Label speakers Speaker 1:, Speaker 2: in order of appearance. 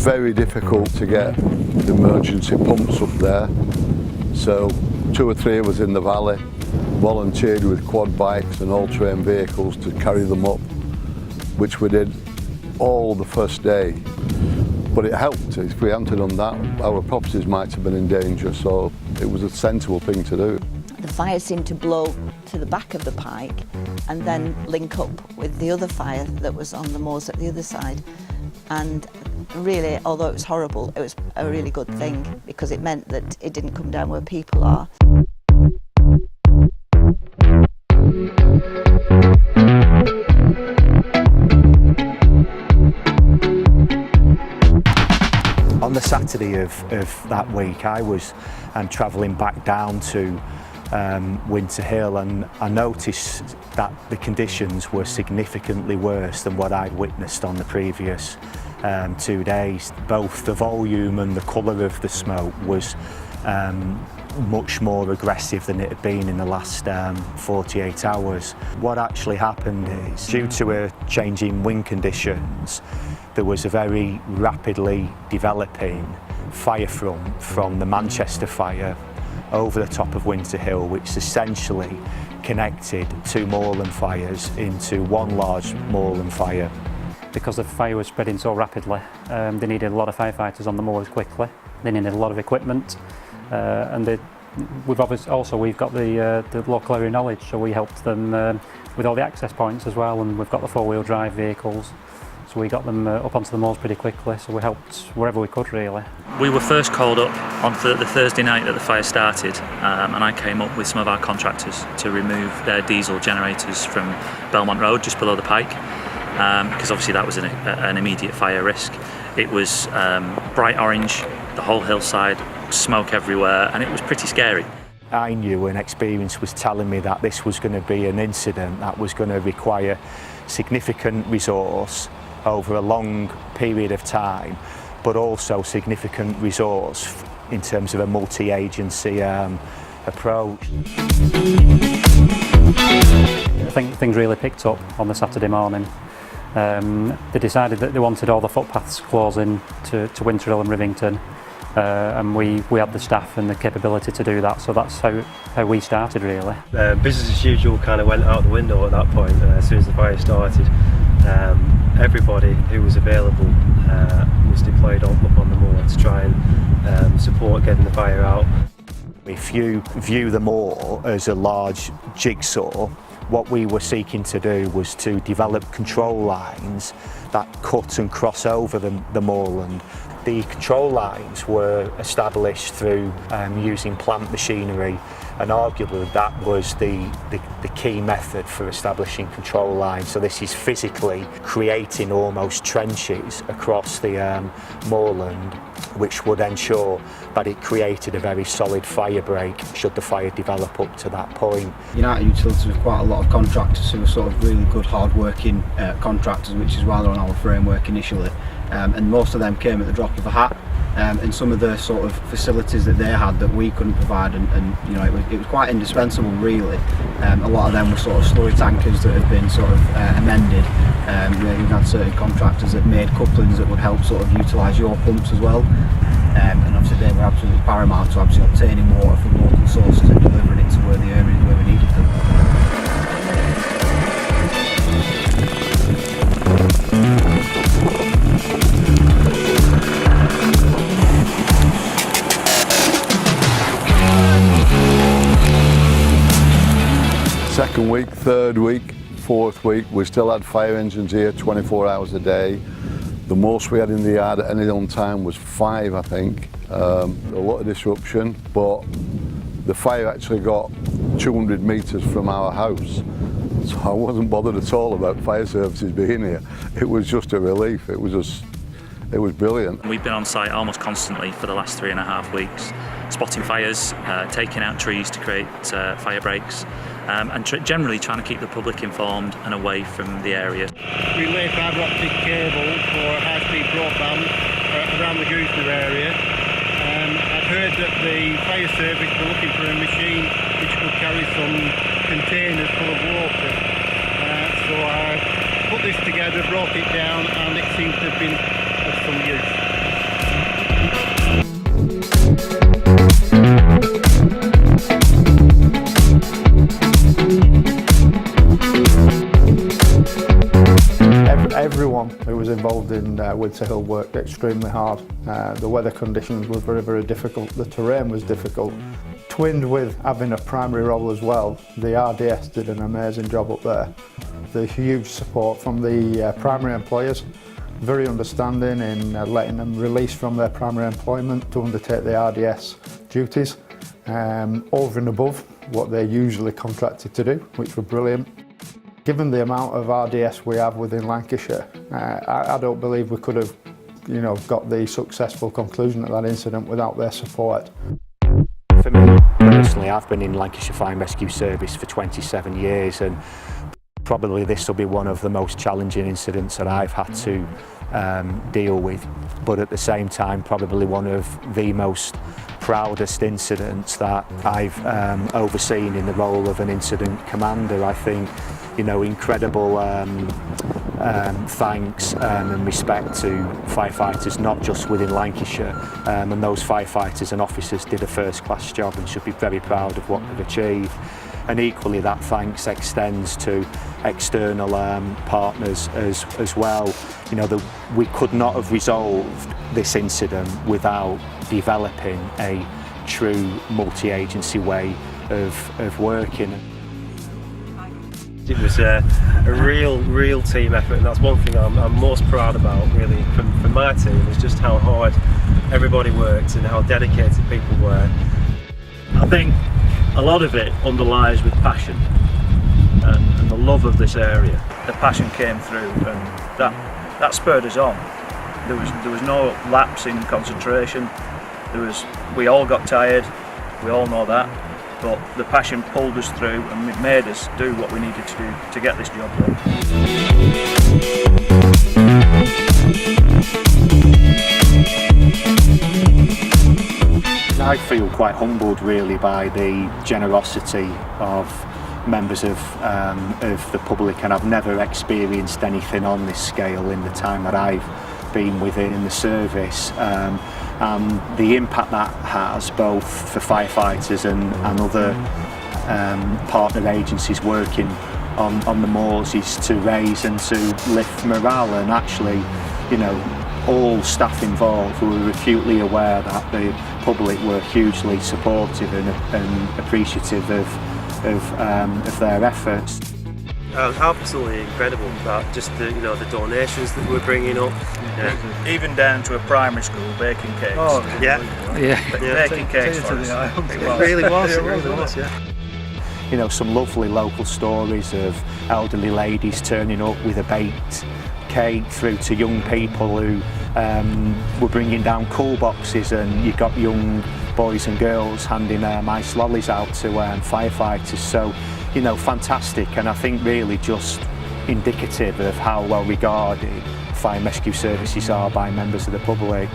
Speaker 1: very difficult to get the emergency pumps up there. So 2 or 3 of us in the valley volunteered with quad bikes and all-terrain vehicles to carry them up, which we did all the first day. But it helped. If we hadn't done that, our properties might have been in danger, so it was a sensible thing to do.
Speaker 2: The fire seemed to blow to the back of the pike and then link up with the other fire that was on the moors at the other side. And really, although it was horrible, it was a really good thing because it meant that it didn't come down where people are.
Speaker 3: On the Saturday of that week, I was travelling back down to Winter Hill, and I noticed that the conditions were significantly worse than what I'd witnessed on the previous 2 days. Both the volume and the colour of the smoke was much more aggressive than it had been in the last 48 hours. What actually happened is, due to a change in wind conditions, there was a very rapidly developing fire front from the Manchester fire over the top of Winter Hill, which essentially connected 2 moorland fires into one large moorland fire.
Speaker 4: Because the fire was spreading so rapidly, they needed a lot of firefighters on the moors quickly. They needed a lot of equipment, and we've got the local area knowledge, so we helped them with all the access points as well, and we've got the 4-wheel drive vehicles. So we got them up onto the moors pretty quickly, so we helped wherever we could, really.
Speaker 5: We were first called up on the Thursday night that the fire started, and I came up with some of our contractors to remove their diesel generators from Belmont Road, just below the pike, because obviously that was an immediate fire risk. It was bright orange, the whole hillside, smoke everywhere, and it was pretty scary.
Speaker 3: I knew, and experience was telling me, that this was going to be an incident that was going to require significant resource over a long period of time, but also significant resource in terms of a multi-agency approach.
Speaker 4: I think things really picked up on the Saturday morning. They decided that they wanted all the footpaths closing to Winter Hill and Rivington, and we had the staff and the capability to do that, so that's how we started, really.
Speaker 6: Business as usual kind of went out the window at that point as soon as the fire started. Everybody who was available was deployed up on the moor to try and support getting the fire out.
Speaker 3: If you view the moor as a large jigsaw, what we were seeking to do was to develop control lines that cut and cross over the moorland. The control lines were established through using plant machinery, and arguably that was the key method for establishing control lines. So this is physically creating almost trenches across the moorland, which would ensure that it created a very solid fire break should the fire develop up to that point.
Speaker 7: United Utilities have quite a lot of contractors who are sort of really good, hard-working contractors, which is why they're on our framework initially. And most of them came at the drop of a hat, and some of the sort of facilities that they had that we couldn't provide, and you know, it was quite indispensable, really. A lot of them were sort of slurry tankers that had been sort of amended. We've had certain contractors that made couplings that would help sort of utilise your pumps as well, and obviously they were absolutely paramount to obviously obtaining water from local sources and delivering it to where the areas where we needed them.
Speaker 1: Second week, third week, fourth week, we still had fire engines here 24 hours a day. The most we had in the yard at any one time was 5, I think. A lot of disruption, but the fire actually got 200 metres from our house. So I wasn't bothered at all about fire services being here. It was just a relief. It was brilliant.
Speaker 5: We've been on site almost constantly for the last 3.5 weeks, spotting fires, taking out trees to create fire breaks, and generally trying to keep the public informed and away from the area.
Speaker 8: We lay fibre optic cable for high-speed broadband around the Goosenham area. I've heard that the fire service were looking for a machine which could carry some containers full of water. So I put this together, brought it down, and it seems to have been of some use.
Speaker 9: everyone who was involved in Winter Hill worked extremely hard. The weather conditions were very, very difficult. The terrain was difficult. Twinned with having a primary role as well, the RDS did an amazing job up there. The huge support from the primary employers, very understanding in letting them release from their primary employment to undertake the RDS duties over and above what they're usually contracted to do, which were brilliant. Given the amount of RDS we have within Lancashire, I don't believe we could have, got the successful conclusion of that incident without their support.
Speaker 3: For me personally, I've been in Lancashire Fire and Rescue Service for 27 years, and probably this will be one of the most challenging incidents that I've had to deal with, but at the same time probably one of the most proudest incidents that I've overseen in the role of an incident commander. I think, incredible thanks and respect to firefighters, not just within Lancashire, and those firefighters and officers did a first-class job and should be very proud of what they've achieved. And equally, that thanks extends to external partners as well. We could not have resolved this incident without developing a true multi-agency way of working.
Speaker 6: It was a real team effort, and that's one thing I'm most proud about really from my team, is just how hard everybody worked and how dedicated people were.
Speaker 10: I think a lot of it underlies with passion and the love of this area. The passion came through, and that spurred us on. There was no lapse in concentration. We all got tired, we all know that, but the passion pulled us through and it made us do what we needed to do to get this job done.
Speaker 3: I feel quite humbled really by the generosity of members of the public, and I've never experienced anything on this scale in the time that I've been within the service, and the impact that has both for firefighters and other partner agencies working on the moors is to raise and to lift morale, and actually, all staff involved were acutely aware that the public were hugely supportive and appreciative of their efforts.
Speaker 6: Absolutely incredible that just the donations that we're bringing up.
Speaker 10: Yeah. Even down to a primary school baking cakes.
Speaker 6: Oh yeah.
Speaker 10: Baking cakes for us.
Speaker 6: It really was. Yeah.
Speaker 3: Some lovely local stories of elderly ladies turning up with a baked cake, through to young people who were bringing down cool boxes, and you got young boys and girls handing ice lollies out to firefighters. So, fantastic, and I think really just indicative of how well regarded fire and rescue services are by members of the public.